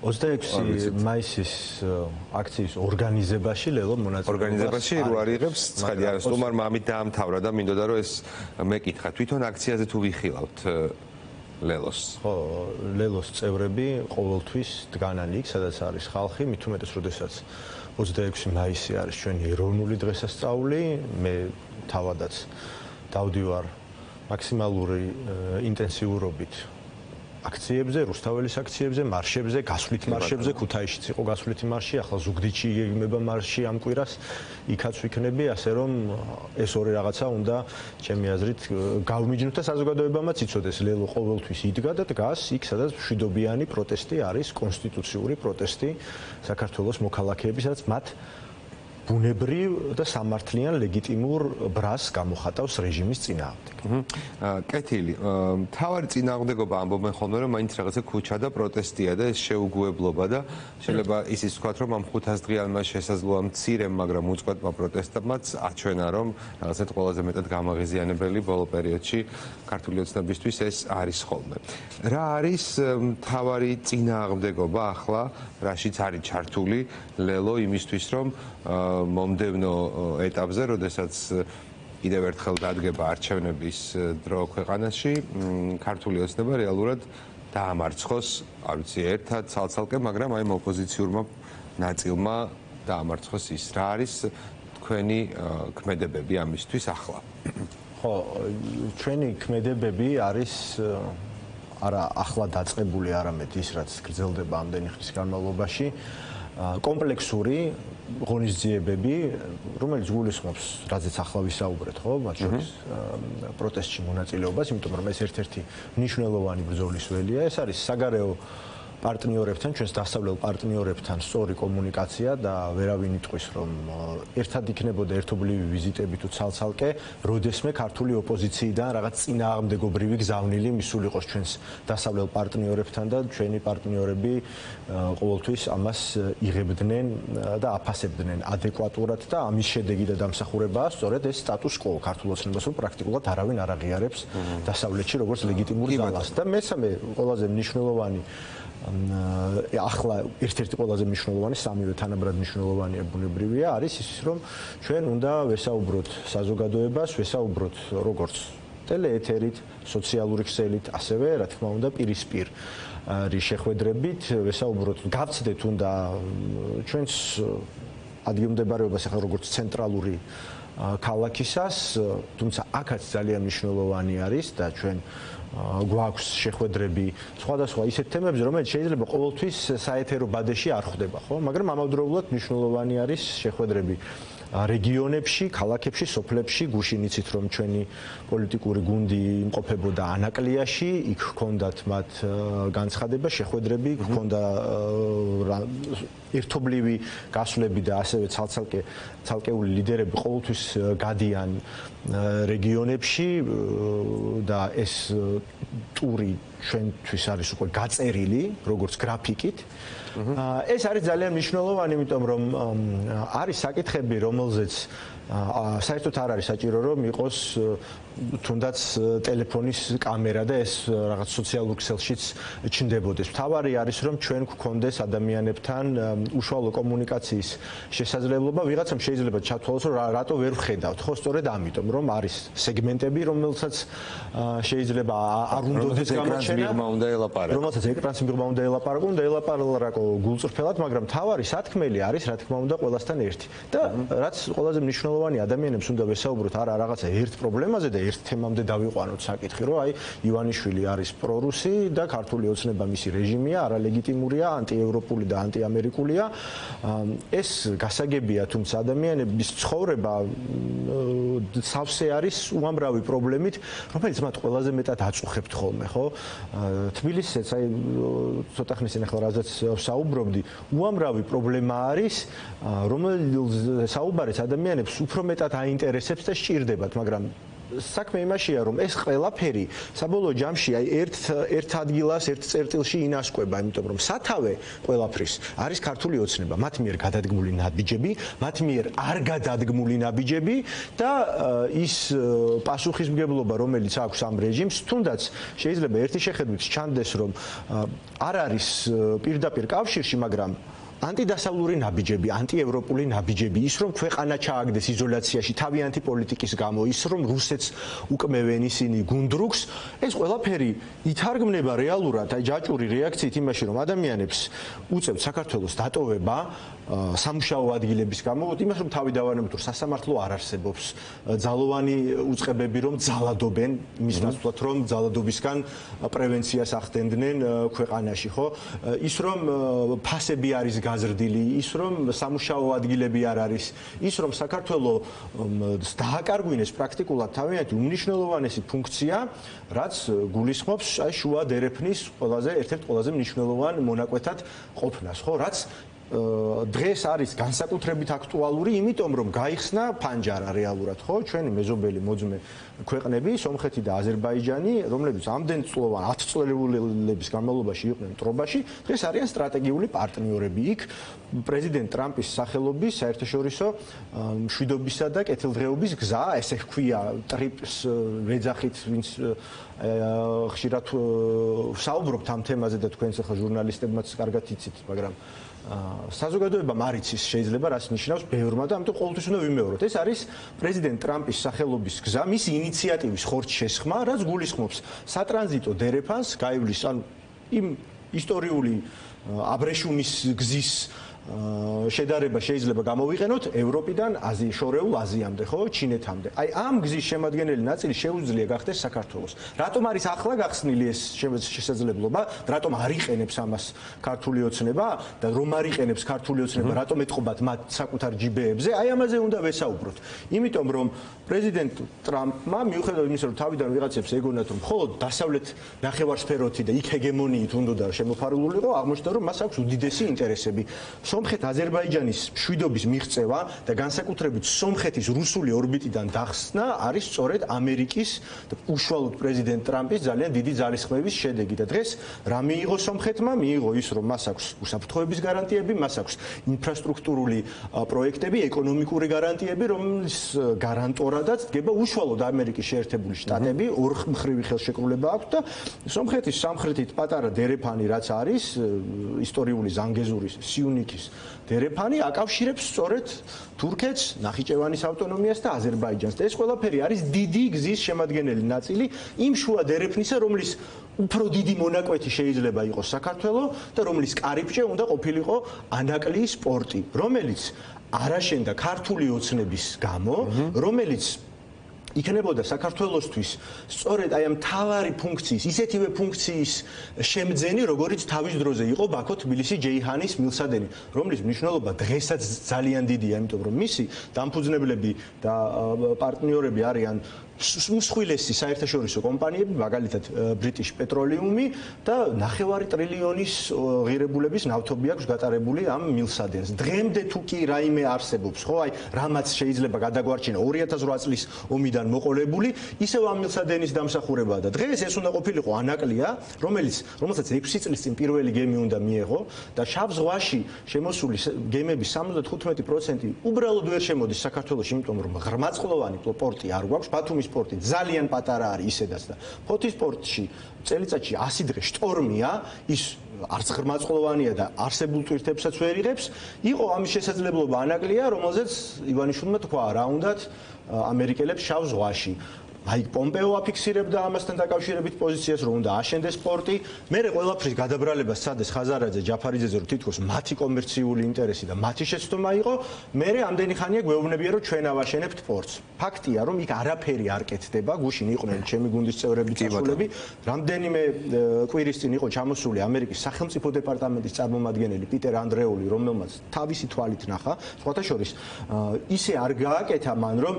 26 მაისის აქციის ორგანიზებაში ლელო მონაწილეობას ორგანიზებაში რო არიღებს ცხადია სტუმარმა ამით დაამთავრა და მინდოდა რომ ეს მეკითხა თვითონ აქციაზე თუ ვიხილავთ ლელოს ხო ლელოს წევრები ყოველთვის დგანან იქ სადაც არის ხალხი მით უმეტეს როდესაც 26 მაისი არის ჩვენი ეროვნული დღესასწაული მე თავადაც დავდივარ მაქსიმალური ინტენსიურობით აქციებზე, რუსთაველის აქციებზე, მარშებზე, გასვლით მარშებზე, ქუთაისშიც იყო გასვლითი მარში, ახლა ზუგდიდში იგეგმება მარში ამ კვირას, იქაც ვიქნები, ასე რომ ეს ორი რაღაცა უნდა ჩემი აზრით გავმიჯნოთ და საზოგადოებამაც იცოდეს, ლელო ყოველთვის იდგა და დგას იქ, სადაც მშვიდობიანი პროტესტი არის, კონსტიტუციური პროტესტი საქართველოს მოქალაქეების, სადაც მათ ბუნებრივ და სამართლიან ლეგიტიმურ ბრას გამოხატავს რეჟიმის წინააღმდეგ. კეთილი, თავარი წინააღმდეგობა ამბობენ ხოლმე რომ მაინც რაღაცა ქუჩა და პროტესტია და ეს შეუგუებლობა და შეიძლება ისიც ვთქვათ რომ ამ 500 დღიანმა შესაძლოა მცირე, მაგრამ უწყვეტმა პროტესტებმაც აჩვენა რომ რაღაცა ყველაზე მეტად გამაღიზიანებელი ბოლო პერიოდში ქართული ოცნებისთვის ეს არის ხოლმე. რა არის თავარი წინააღმდეგობა ახლა, რაშიც არის ჩართული ლელო იმისთვის რომ მომდევნო ეტაპზე, როდესაც კიდევ ერთხელ დადგება არჩევნების დრო ქვეყანაში, ქართული ოცნება რეალურად დაამარცხოს, არ ვიცი, ერთად, ცალ-ცალკე, მაგრამ აი ოპოზიციურმა ნაწილმა დაამარცხოს ის. რა არის თქვენი ქმედებები ამისთვის ახლა? ხო, ჩვენი ქმედებები არის არა ახლა დაწყებული, არამედ ის, რაც გრძელდება ამდენი ხნის განმავლობაში, კომპლექსური ღონისძიებები, რომელიც გულისხმობს, რაზეც ახლა ვისაუბრეთ, ხო, მათ შორის პროტესტში მონაწილეობას, იმიტომ რომ ეს ერთ-ერთი მნიშვნელოვანი ბრძოლის ველია, ეს არის საგარეო პარტნიორებთან, ჩვენს დასავლელ პარტნიორებთან სწორი კომუნიკაცია და ვერავინ იტყვის, რომ ერთად იქნებოდა ერთობლივი ვიზიტები თუ ცალ-ცალკე, როდესმე ქართული ოპოზიციიდან რაღაც წინააღმდეგობრივი გზავნილი მისულიყოს ჩვენს დასავლელ პარტნიორებთან და ჩვენი პარტნიორები ყოველთვის ამას იღებდნენ და აფასებდნენ ადეკვატურად და ამის შედეგი და დამსახურებაა სწორედ ეს სტატუს კვო ქართულ ოცნებას, რომ პრაქტიკულად არავინ არ აღიარებს დასავლეთში როგორც ლეგიტიმურ ძალას და მესამე ყველაზე მნიშვნელოვანი ახლა ერთ-ერთი ყველაზე მნიშვნელოვანი, სამივე თანაბრად მნიშვნელოვანია ბუნებრივია, არის ის, რომ ჩვენ უნდა ვესაუბროთ საზოგადოებას, ვესაუბროთ როგორც ტელეეთერით, სოციალური ქსელით, ასევე, რა თქმა უნდა, პირისპირ შეხვედრებით, ვესაუბროთ, გავცდეთ უნდა ჩვენს ადგილმდებარეობას ახლა როგორც ცენტრალური ქალაქისას, თუმცა აქაც ძალიან მნიშვნელოვანი არის და ჩვენ გვაქვს შეხვედრები სხვადასხვა ისეთ თემებზე, რომელიც შეიძლება ყოველთვის საეთერო ბადეში არ ხვდება, ხო? მაგრამ ამავდროულად მნიშვნელოვანი არის შეხვედრები რეგიონებში, ქალაქებში, სოფლებში, გუშინ იცით რომ ჩვენი პოლიტიკური გუნდი იმყოფებოდა ანაკლიაში, იქ ჰქონდათ მათ განცხადება, შეხვედრები, ჰქონდა ერთობლივი გასვლები და ასევე ცალკეული ლიდერები ყოველთვის გადიან რეგიონებში და ეს ტური ჩვენთვის არის უკვე გაწერილი, როგორც გრაფიკით. ეს არის ძალიან მნიშვნელოვანი, იმიტომ რომ არის საკითხები, რომელზეც საერთოდ არ არის საჭირო რომ იყოს თუნდაც ტელეფონის კამერა და ეს რაღაც სოციალურ ქსელშიც ჩნდებოდეს. მთავარი არის რომ ჩვენ გვქონდეს ადამიანებთან უშუალო კომუნიკაციის შესაძლებლობა, ვიღაცამ შეიძლება ჩათვალოს რომ რატო ვერ ვხედავთ, ხო, სწორედ ამიტომ რომ არის სეგმენტები, რომელსაც შეიძლება არ უნდადეს გამოჩენა, რომელსაც ეკრანს მიღმა უნდა ელაპარაკო გულწრფელად, მაგრამ მთავარი სათქმელი არის, რა თქმა უნდა, ყველასთან ერთი. და რაც ყველაზე მნიშვნელოვანი ადამიანებს უნდა ვესაუბროთ არა რაღაცა ერთ პრობლემაზე და ერთ თემამდე დავიყვანოთ საკითხი, რომ აი ივანიშვილი არის პრორუსი და ქართული ოცნება მისი რეჟიმია, არალეგიტიმურია, ანტიევროპული და ანტიამერიკულია. ეს გასაგებია, თუმცა ადამიანების ცხოვრება სავსე არის უამრავი პრობლემით, რომელიც მათ ყველაზე მეტად აწუხებთ ხოლმე, ხო? თბილისიც აი ცოტა ხნის წინ ახლა რაზეც საუბრობდი, უამრავი პრობლემა არის, რომელიც საუბარიც ადამიანებს უფრო მეტად აინტერესებს და სჭირდებათ, მაგრამ საქმე იმაშია, რომ ეს ყველაფერი საბოლოო ჯამში აი ერთ ადგილას, ერთ წერტილში ინასკვება, იმიტომ რომ სათავე ყველაფრის არის ქართული ოცნება, მათ მიერ გადადგმული ნაბიჯები, მათ მიერ არ გადადგმული ნაბიჯები და ის პასუხისმგებლობა, რომელიც აქვს ამ რეჟიმს, თუნდაც შეიძლება ერთი შეხედვით ჩანდეს, რომ არ არის პირდაპირ კავშირში, მაგრამ ანტიდასავლური ნაბიჯები, ანტიევროპული ნაბიჯები, ის რომ ქვეყანა ჩააგდეს იზოლაციაში თავიანთი პოლიტიკის გამო, ის რომ რუსეთს უკმევენ ისინი გუნდრუქს, ეს ყველაფერი ითარგმნება რეალურად, აი ჯაჭვური რეაქციით იმაში, რომ ადამიანებს უწევთ საქართველოს დატოვება სამუშაო ადგილების გამო, იმას რომ თავი დავანებოთ, რომ სასამართლო არ არსებობს, ძალოვანი უწყებები რომ ძალადობენ, იმის ნაცვლად რომ ძალადობისგან პრევენციას ახდენდნენ ქვეყანაში, ხო? ის რომ ფასები არის გაზრდილი, ის რომ სამუშაო ადგილები არ არის, ის რომ საქართველოს დააკარგვინეს პრაქტიკულად თავიანთი უმნიშვნელოვანესი ფუნქცია, რაც გულისხმობს აი შუა დერეფნის ერთ-ერთ ყველაზე მნიშვნელოვან მონაკვეთად ყოფნას, ხო, რაც დღეს არის განსაკუთრებით აქტუალური, იმიტომ რომ გაიხსნა ფანჯარა რეალურად, ხო, ჩვენი მეზობელი მოძმე ქვეყნები, სომხეთი და აზერბაიჯანი, რომლებიც ამდენწლოვან 10 წლების განმავლობაში იყვნენ მტრობაში, დღეს არიან სტრატეგიული პარტნიორები. იქ პრეზიდენტ ტრამპის სახელობის საერთაშორისო მშვიდობისა და კეთილდღეობის გზა, ესე ჰქვია ტრიპს ეძახით, ვინც ხშირად საუბრობთ ამ თემაზე და თქვენს ახლა ჟურნალისტებმაც კარგად იცით, მაგრამ საზოგადოებამ არ იცის შეიძლება რას ნიშნავს ბევრმა და ამიტომ ყოველთვის უნდა ვიმეოროთ. ეს არის პრეზიდენტ ტრამპის სახელობის გზა, მისი ინიციატივის ხორცშესხმა, რაც გულისხმობს სატრანზიტო დერეფანს, გაივლის ან იმ ისტორიული აბრეშუმის გზის შედარება შეიძლება გამოვიყენოთ ევროპიდან შორეულ აზიამდე, ხო, ჩინეთამდე. აი ამ გზის შემადგენელი ნაწილი შეუძლია გახდეს საქართველოს. რატომ არის ახლა გახსნილი ეს შესაძლებლობა? რატომ არ იყენებს ამას ქართული ოცნება და რომ არ იყენებს ქართული ოცნება, რატომ ეთყობათ მათ საკუთარ ჯიბეებზე? აი ამაზე უნდა ვესაუბროთ. იმიტომ რომ პრეზიდენტ ტრამპმა მიუხედავად იმისა, რომ თავიდან ვიღაცებს ეგონათ, რომ მხოლოდ დასავლეთ ნახევარსფეროთი და იქ ჰეგემონიით უნდა შემოფარგლულიყო, აღმოჩნდა, რომ მას აქვს უდიდესი ინტერესები. სომხეთ-აზერბაიჯანის მშვიდობის მიღწევა და განსაკუთრებით სომხეთის რუსული ორბიტიდან დახსნა არის სწორედ ამერიკის და უშუალოდ პრეზიდენტ ტრამპის ძალიან დიდი ძალისხმევის შედეგი და დღეს რა მიიღო სომხეთმა? მიიღო ის, რომ მას აქვს უსაფრთხოების გარანტიები, მას აქვს ინფრასტრუქტურული პროექტები, ეკონომიკური გარანტიები, რომლის გარანტორადაც დგება უშუალოდ ამერიკის შეერთებული შტატები, ორმხრივი ხელშეკრულება აქვს და სომხეთის სამხრეთით პატარა დერეფანი რაც არის, ისტორიული ზანგეზურის სიუნიქის დერეფანი აკავშირებს სწორედ თურქეთს, ნახიჩევანის ავტონომიას და აზერბაიჯანს. და ეს ყველაფერი არის დიდი გზის შემადგენელი ნაწილი იმ შუა დერეფნისა, რომლის უფრო დიდი მონაკვეთი შეიძლება იყოს საქართველოს და რომლის კარიბჭე უნდა ყოფილიყო ანაკლიის პორტი, რომელიც არ აშენდა ქართული ოცნების გამო, რომელიც იქნებოდა საქართველოსთვის სწორედ აი ამ თავარი ფუნქციის, ისეთივე ფუნქციის შემძენი, როგორც თავის დროზე იყო ბაქო თბილისი ჯეიჰანის მილსადენი, რომლის მნიშვნელობა დღესაც ძალიან დიდია, იმიტომ რომ მისი დამფუძნებლები და პარტნიორები არიან მსხვილესი საერთაშორისო კომპანიები, მაგალითად ბრიტიშ პეტროლიუმი და 9 ტრილიონის ღირებულების ნავთობი აქვს გატარებული ამ მილსადენს. დღემდე თუ კი რაიმე არსებობს, ხო, აი რამაც შეიძლება გადაგვარჩინა 2008 წლის ომიდან მოყოლებული, ისევ ამ მილსადენის დამსახურებაა და დღეს ეს უნდა ყოფილიყო ანაკლია, რომელსაც 6 წლის წინ პირველი გემი უნდა მიეღო და შავ ზღვაში შემოსული გემების 75% უბრალოდ ვერ შემოდის საქართველოში, იმიტომ რომ ღრმაწყლოვანი პორტი არ გვაქვს, ბათუმის სპორტი ძალიან პატარა არის ისედაც და ფოთის სპორტში წელიწადში 100 დღე შტორმია, ის არც ღრმაწყლოვანია და არსებულ ტვირთებსაც ვერ იღებს, იყო ამის შესაძლებლობა ანაკლია, რომელზეც ივანიშვილმა თქვა რა უნდათ ამერიკელებს შავ ზღვაში. მაიკ პომპეო აფიქსირებდა ამასთან დაკავშირებით პოზიციას, რომ უნდა აშენდეს პორტი. მერე ყველაფრის გადაბრალებას სცადეს ხაზარაძე, ჯაფარიძეზე, რომ თითქოს მათი კომერციული ინტერესი და მათი შეცდომა იყო. მერე ამდენი ხანია გვეუბნებიან, რომ ჩვენ ავაშენებთ პორტს. ფაქტია, რომ იქ არაფერი არ კეთდება, გუშინ იყვნენ ჩემი გუნდის წევრები, წასულები. რამდენიმე კვირის წინ იყო ჩამოსული ამერიკის სახელმწიფო დეპარტამენტის წარმომადგენელი პიტერ ანდრეული, რომელმაც თავისი თვალით ნახა, სხვათა შორის ისე არ გააკეთა მან, რომ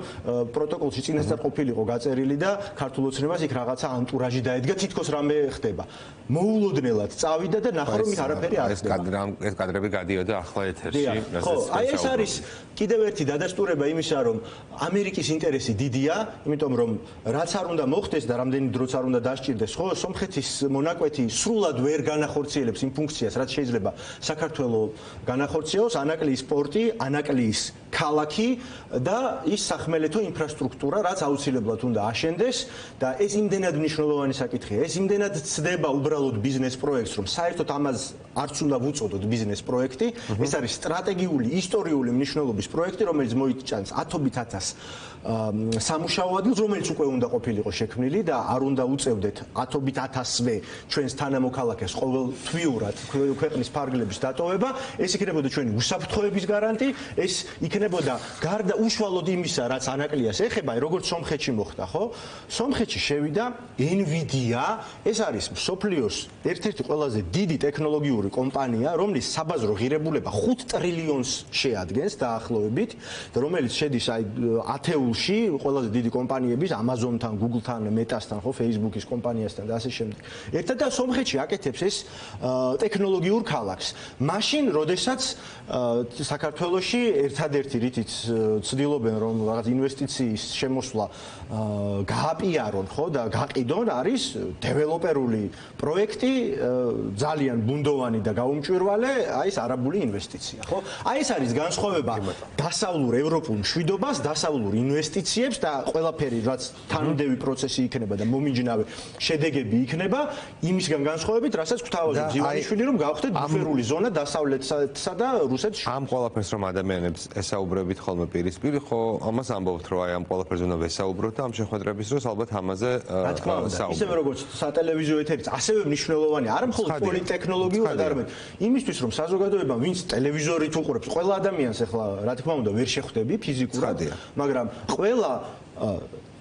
პროტოკოლში წინასწარ ყოფილიყო გაწერილი დაწერილი და ქართულ ოცნებას იქ რაღაცა ანტურაჟი დაედგა, თითქოს რამე ხდება. მოულოდნელად წავიდა და ნახა რომ იქ არაფერი არ ხდება. ეს კადრები გადიოდა ახლა ეთერში. ხო, აი ეს არის კიდევ ერთი დადასტურება იმისა, რომ ამერიკის ინტერესი დიდია, იმიტომ რომ რაც არ უნდა მოხდეს და რამდენი დროც არ უნდა დასჭირდეს, ხო, სომხეთის მონაკვეთი სრულად ვერ განახორციელებს იმ ფუნქციას, რაც შეიძლება საქართველოს განახორციელოს, ანაკლიის პორტი, ანაკლიის ქალაქი და ის სახმელეთო ინფრასტრუქტურა, რაც აუცილებლად უნდა აშენდეს და ეს იმდენად მნიშვნელოვანი საკითხია. ეს იმდენად ცდება უბრალოდ ბიზნეს პროექტს, რომ საერთოდ ამას არც უნდა ვუწოდოთ ბიზნეს პროექტი. ეს არის სტრატეგიული, ისტორიული მნიშვნელობის პროექტი, რომელიც მოიჭანს 10,000 სამუშაო ადგილს, რომელიც უკვე უნდა ყოფილიყო შექმნილი და არ უნდა უწევდეთ 10,000-ვე ჩვენს თანამოქალაქეს ყოველთვიურად ქვეყნის ფარგლების დატოვება. ეს იქნებოდა ჩვენი უსაფრთხოების გარანტი, ეს იქნებოდა გარდა უშუალოდ იმისა, რაც ანაკლიას ეხება, როგორც სომხეთში მოხდა, ხო? სომხეთში შევიდა NVIDIA, ეს არის მსოფლიოს ერთ-ერთი ყველაზე დიდი ტექნოლოგიური კომპანია, რომლის საბაზრო ღირებულება 5 ტრილიონს შეადგენს დაახლოებით და რომელიც შედის აი ათეულში ყველაზე დიდი კომპანიების Amazon-თან, Google-თან, Meta-სთან, ხო, Facebook-ის კომპანიასთან და ასე შემდეგ. ერთად და სომხეთში აკეთებს ეს ტექნოლოგიურ ქალაქს. მაშინ, როდესაც საქართველოში ერთადერთი რითიც ცდილობენ რომ რაღაც ინვესტიციის შემოსვლა გააპიარონ, ხო, და გაყიდონ არის დეველოპერული პროექტი, ძალიან ბუნდოვანი და გაუმჭვირვალე, აი ეს არაბული ინვესტიცია, ხო? აი ეს არის განსხვავება დასავლურ ევროპულ მშვიდობას, დასავლურ ინვესტიციებს და ყველაფერი, რაც თანმიმდევრი პროცესი იქნება და მომიჯნავე შედეგები იქნება, იმისგან განსხვავებით, რასაც გვთავაზობს ივანიშვილი, რომ გავხდეთ ბუფერული ზონა დასავლეთსა და რუსეთში. ამ ყველაფერს რომ ადამიანებს ესაუბრებით ხოლმე პირისპირ, ხო, ამას ამბობთ, რომ აი ამ ყველაფერზე უნდა ვესაუბროთ და ამ შეხვედრების დროს ალბათ ამაზე საუბრობთ. ისევე როგორც სატელევიზიო ეთერიც, ასევე მნიშვნელოვანია, არა მხოლოდ პოლიტექნოლოგიურად, არამედ იმისთვის, რომ საზოგადოებამ, ვინც ტელევიზორით უყურებს, ყველა ადამიანს ახლა, რა თქმა უნდა, ვერ შეხვდები ფიზიკურად, მაგრამ ყველა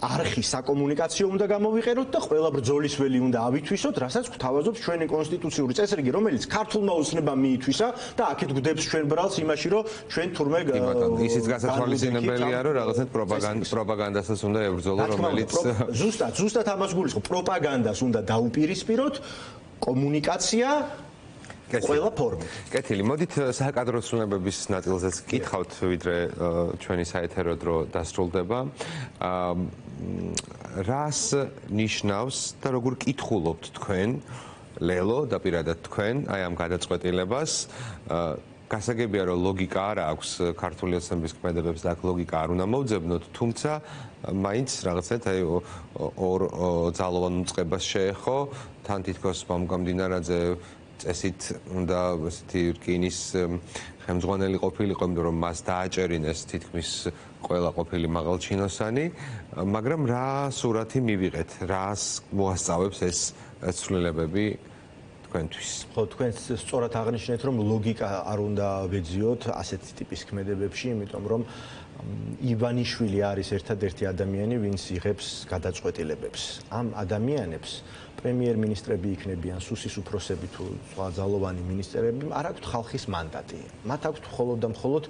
არხი საკომუნიკაციო უნდა გამოვიყენოთ და ყველა ბრძოლის ველი უნდა ავითვისოთ, რასაც გვთავაზობს ჩვენი კონსტიტუციური წესრიგი, რომელიც ქართულმა ოცნებამ მიითვისა და აქეთ გვდებს ჩვენ ბრალს იმაში, რომ ჩვენ თურმე ისიც გასათვალისწინებელია, რომ რაღაცნაირად პროპაგანდასაც უნდა ებრძოლო, რომელიც ზუსტად ამას გულისხმობ, პროპაგანდას უნდა დაუპირისპიროთ, კომუნიკაცია ყველა ფორმით. კეთილი, მოდით საკადრო ცნობების ნაწილზეც კითხავთ, ვიდრე ჩვენი საეთერო დრო დასრულდება. რას ნიშნავს და როგორ კითხულობთ თქვენ, ლელო და პირადად თქვენ, აი ამ გადაწყვეტილებას? გასაგებია, რომ ლოგიკა არ აქვს ქართული ოცნების ქმედებებს და აქ ლოგიკა არ უნდა მოვძებნოთ, თუმცა მაინც რაღაცნაირად აი ორ ძალოვან უწყებას შეეხო, თან თითქოს მამგამდინარაძე წესით უნდა ესეთი რკინის ხელმძღვანელი ყოფილიყო, იმიტომ რომ მას დააჭერინეს თითქმის ყველა ყოფილი მაღალჩინოსანი, მაგრამ რა სურათი მივიღეთ, რას მოასწავებს ეს ცვლილებები თქვენთვის? ხო, თქვენ სწორად აღნიშნეთ, რომ ლოგიკა არ უნდა ვეძიოთ ასეთი ტიპის ქმედებებში, იმიტომ რომ ივანიშვილი არის ერთადერთი ადამიანი, ვინც იღებს გადაწყვეტილებებს. ამ ადამიანებს პრემიერ-მინისტრები იქნებიან, სუსის უფროსები თუ სხვა ძალოვანი მინისტრები, არ აქვთ ხალხის მანდატი. მათ აქვთ მხოლოდ და მხოლოდ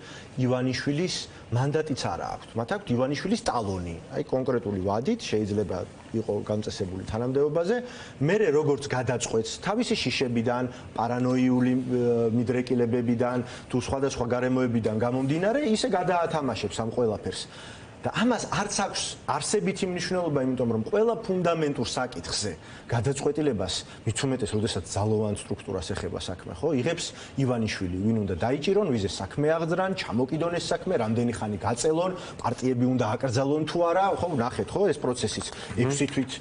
ივანიშვილის მანდატიც არ აქვთ. მათ აქვთ ივანიშვილის ტალონი, აი კონკრეტული ვადით შეიძლება იყო გამწესებული თანამდებობაზე, მერე როგორც გადაწყვეტს თავისი შიშებიდან, პარანოიული მიდრეკილებებიდან თუ სხვადასხვა გარემოებიდან გამომდინარე, ისე გადაათამაშებს ამ ყველაფერს. და ამას არც აქვს არსებითი მნიშვნელობა, იმიტომ რომ ყველა ფუნდამენტურ საკითხზე გადაწყვეტილებას მით უმეტეს, როდესაც ძალოვან სტრუქტურას ეხება საქმე, ხო, იღებს ივანიშვილი, ვინ უნდა დაიჭირონ, ვიზე საქმე აღძრან, ჩამოკიდონ ეს საქმე, რამდენი ხანი გაწელონ, პარტიები უნდა აკრძალონ თუ არა, ხო, ნახეთ, ხო, ეს პროცესიც 6 თვით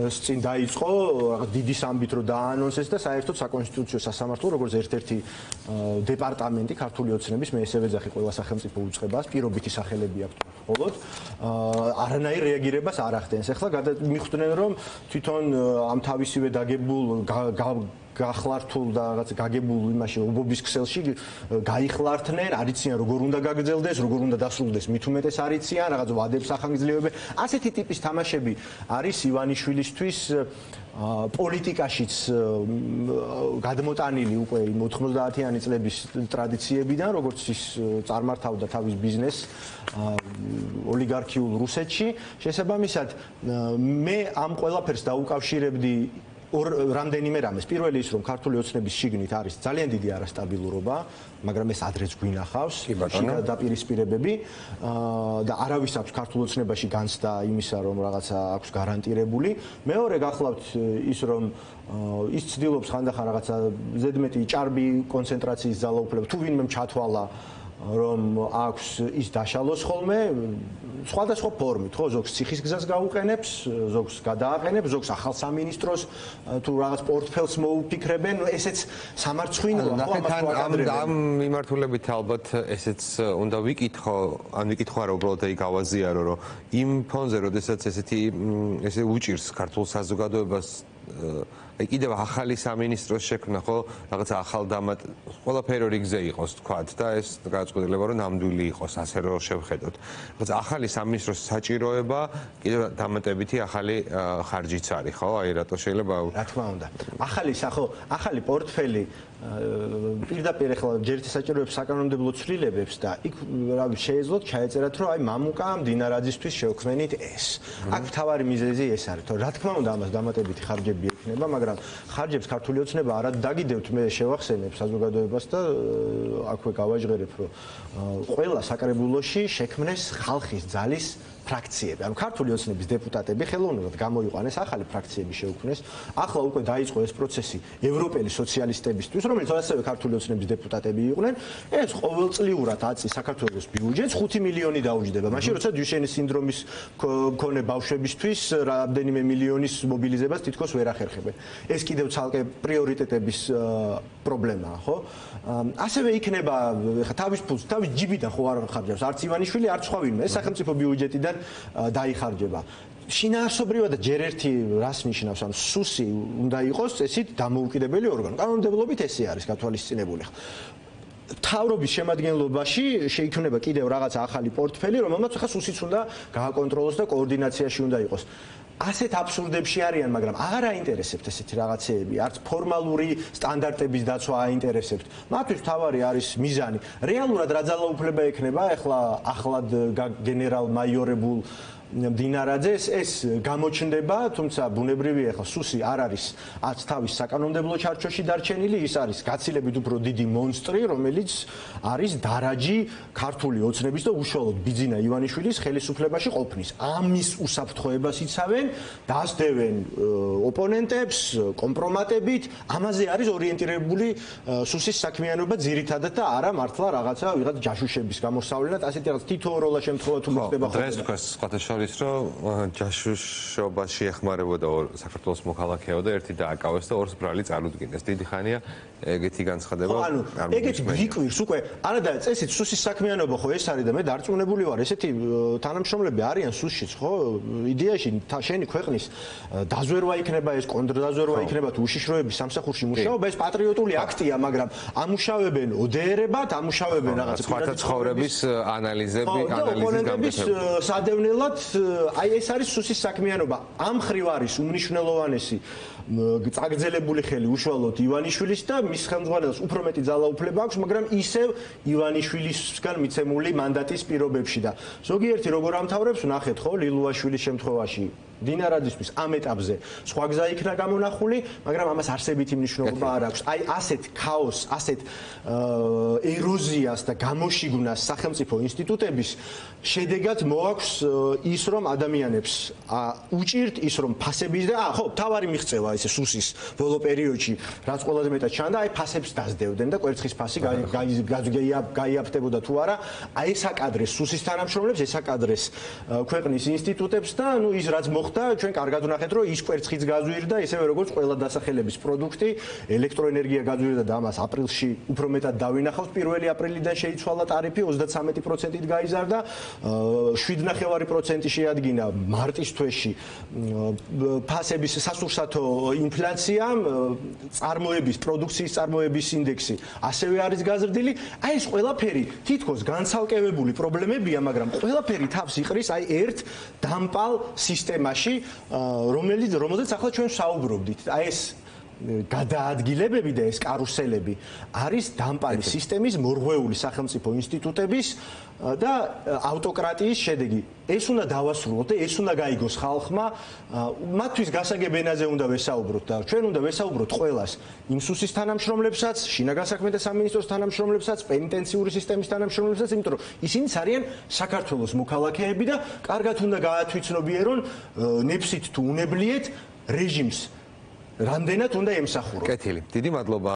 წინ დაიწყო, რაღაც დიდი სამბით რო დაანონსეს და საერთოდ საკონსტიტუციო სასამართლო, როგორც ერთ-ერთი დეპარტამენტი ქართული ოცნების, მე ესე ვეძახი ყველა სახელმწიფო უწყებას, პირობითი სახელები აქვს მხოლოდ არანაირ რეაგირებას არ ახდენს. ახლა მიხვდნენ, რომ თვითონ ამ თავისივე დაგებულ გახლართულ და რაღაც გაგებულ იმაში ობობის ქსელში გაიხლართნენ, არიციან როგორ უნდა გაგრძელდეს, როგორ უნდა დასრულდეს, მით უმეტეს არიციან, რაღაც ვადებს ახანგრძლივებენ. ასეთი ტიპის თამაშები არის ივანიშვილისთვის პოლიტიკაშიც გადმოტანილი უკვე 90-იანი წლების ტრადიციებიდან, როგორც ის წარმართავდა თავის ბიზნესს ოლიგარქიულ რუსეთში. შესაბამისად, მე ამ ყველაფერს დაუკავშირებდი რამდენიმე რამეს. პირველი ის, რომ ქართული ოცნების შიგნით არის ძალიან დიდი არასტაბილურობა, მაგრამ ეს ადრეც გვინახავს, შიგა დაპირისპირებები და არავის აქვს ქართულ ოცნებაში განცდა იმისა, რომ რაღაცა აქვს გარანტირებული. მეორე გახლავთ ის, რომ ის ცდილობს ხანდახან რაღაცა ზედმეტი ჭარბი კონცენტრაციის ძალაუფლება, თუ ვინმე ჩათვალა რომ აქვს ის დაშალოს ხოლმე სხვადასხვა ფორმით, ხო, ზოგს ციხის გზას გაუყენებს, ზოგს გადააყენებს, ზოგს ახალ სამინისტროს თუ რაღაც პორტფელს მოუფიქრებენ, ესეც სამარცხვინოა, ხო, ამას ამ მიმართულებით ალბათ ესეც უნდა ვიკითხო, ან ვიკითხო რა უბრალოდ ეგ გავაზიარო, რომ იმ ფონზე, როდესაც ესე უჭირს ქართულ საზოგადოებას აი კიდევ ახალი სამინისტროს შექმნა, ხო, რაღაცა ახალ ყველაფერი ორი გზა იყოს, თქვათ და ეს გადაწყვეტილება რომ ნამდვილი იყოს, ასე რომ შევხედოთ. რაღაცა ახალი სამინისტროს საჭიროება კიდევ დამატებითი ახალი ხარჯიც არის, ხო? აი რატო შეიძლება? რა თქმა უნდა. ახალი პორტფელი პირდაპირ ახლა ჯერითი საჭიროებს საკანონმდებლო ცვლილებებს და იქ რავი შეეძლოთ ჩაეწერათ რომ აი მამუკა მდინარაძისთვის შევქმნით ეს. აქ მთავარი მიზეზი ეს არის, რომ რა თქმა უნდა ამას დამატებითი ხარჯები ექნება, მაგრამ ხარჯებს ქართული ოცნება არ დაგიდევთ, მე შევახსენებ საზოგადოებას და აქვე გავაჟღერებ, რომ ყველა საკრებულოში შექმნეს ხალხის ძალის ფრაქციები. ანუ ქართული ოცნების დეპუტატები ხელოვნურად გამოიყვანეს, ახალი ფრაქციები შეუქმნეს. ახლა უკვე დაიწყო ეს პროცესი ევროპელი სოციალისტებისთვის, რომელიც ასევე ქართული ოცნების დეპუტატები იყვნენ. ეს ყოველწლიურად აწის საქართველოს ბიუჯეტს 5 მილიონი დაუჯდება. მაშინ როცა დიუშენის სინდრომის მქონე ბავშვებისთვის რამდენიმე მილიონის მობილიზებას თითქოს ვერ ახერხებენ. ეს კიდევ ცალკე პრიორიტეტების პრობლემაა, ხო? ასევე იქნება ხა თავის ფულს, თავის ჯიბიდან ხო არ ხარჯავს არც ივანიშვილი, არც სხვა ვინმე. ეს სახელმწიფო ბიუჯეტიდან დაიხარჯება. შინაარსობრივად და ჯერ ერთი რას ნიშნავს, ანუ სუსი უნდა იყოს წესით დამოუკიდებელი ორგანო. კანონმდებლობით ესე არის გათვალისწინებული. თავრობის შემადგენლობაში შეიქმნება კიდევ რაღაცა ახალი პორტფელი, რომელმაც ხა სუსიც უნდა გააკონტროლოს და კოორდინაციაში უნდა იყოს. ასეთ აბსურდებში არიან, მაგრამ აღარ აინტერესებთ ესეთი რაღაცეები, არც ფორმალური სტანდარტების დაცვა აინტერესებთ. მათთვის თავარი არის მიზანი. რეალურად რა ძალაუფლება ექნება ახლა ახლად გენერალ-მაიორებულ მდინარაძეს, ეს გამოჩნდება, თუმცა ბუნებრივია ახლა სუსი არ არის არც თავის საკანონმდებლო ჩარჩოში დარჩენილი, ის არის გაცილებით უფრო დიდი მონსტრი, რომელიც არის დარაჯი ქართული ოცნების და უშუალოდ ბიძინა ივანიშვილის ხელისუფლებაში ყოფნის. ამის უსაფრთხოებას იცავენ, დასდევენ ოპონენტებს კომპრომატებით, ამაზე არის ორიენტირებული სუსის საქმიანობა ძირითადად და არა მართლა რაღაცა ვიღაც ჯაშუშების გამოსავლენად, ასეთი რაღაც თითოეულა შემთხვევა თუ მოხდება ხო, დღეს თქვას სხვათა შორის რომ ჯაშუშობაში ეხმარებოდა საქართველოს მოქალაქეო და ერთი დააკავეს და ორს ბრალი წარუდგინეს. დიდი ხანია ეგეთი განცხადება. ანუ ეგეთი გვიკვირს უკვე არადა წესით სუსის საქმიანობა ხო ეს არის და მე დარწმუნებული ვარ ესეთი თანამშრომლები არიან სუსშიც ხო იდეაში შენი ქვეყნის დაზვერვა იქნება ეს კონტრდაზვერვა იქნება თუ უშიშროების სამსახურში მუშაობა ეს პატრიოტული აქტია მაგრამ ამუშავებენ ოდეერებად ამუშავებენ რაღაც სხვათა ცხოვრების ანალიზების გამკეთება სადევნელად აი ეს არის სუსის საქმიანობა ამ ხრივ არის უმნიშვნელოვანესი წაგრძელებული ხელი უშუალოდ ივანიშვილის და მის ხელმძღვანელს უფრო მეტი ძალაუფლება აქვს, მაგრამ ისევ ივანიშვილისგან მიცემული მანდატის პირობებში და ზოგიერთი როგორ ამთავრებს, ნახეთ ხო, ლილუაშვილის შემთხვევაში დინარაძისთვის ამ ეტაპზე სხვა გზა იქნა გამონახული, მაგრამ ამას არსებითი მნიშვნელობა არ აქვს. აი ასეთ ქაოსს, ასეთ ეროზიას და გამოშიგვნას სახელმწიფო ინსტიტუტების შედეგად მოაქვს ის, რომ ადამიანებს უჭირთ ის, რომ ფასების და ხო, თავარი მიღწევა ესე სუსის ბოლო პერიოდში, რაც ყველაზე მეტად ჩანდა, აი ფასებს დასდევდნენ და კვერცხის ფასი გაიაფთებოდა თუ არა. აი ეს აკადრეს სუსის თანამშრომლებს, ეს აკადრეს ქვეყნის ინსტიტუტებს და ნუ ის რაც და ჩვენ კარგად ვნახეთ რომ ის კვერცხიც გაზვირდა ისევე როგორც ყველა დასახელების პროდუქტი ელექტროენერგია გაზვირდა და ამას აპრილში უფრო მეტად დავინახავთ 1 აპრილიდან შეიცვალა ტარიფი 33%-ით გაიზარდა 7.5% შეადგინა მარტის თვეში ფასების სასურსათო ინფლაციამ, წარმოების, პროდუქციის წარმოების ინდექსი ასევე არის გაზრდილი. აი ეს ყველაფერი თითქოს განცალკევებული პრობლემებია, მაგრამ ყველაფერი თავს იყრის აი ერთ დამპალ სისტემაში, რომელზეც ახლა ჩვენ ვსაუბრობდით. აი ეს გადაადგილებები და ეს კარუსელები არის დამპალი სისტემის, მორღვეული სახელმწიფო ინსტიტუტების და ავტოკრატიის შედეგი. ეს უნდა დავასრულოთ და ეს უნდა გაიგოს ხალხმა. მათთვის გასაგებ ენაზე უნდა ვესაუბროთ და ჩვენ უნდა ვესაუბროთ ყველას, იმ სუსის თანამშრომლებსაც, შინაგან საქმეთა სამინისტროს თანამშრომლებსაც, პენიტენციური სისტემის თანამშრომლებსაც, იმიტომ რომ ისინიც არიან საქართველოს მოქალაქეები და კარგად უნდა გაათვითცნობიერონ ნებსით თუ უნებლიეთ რეჟიმს. რამდენად უნდა ემსახურონ. კეთილი. დიდი მადლობა.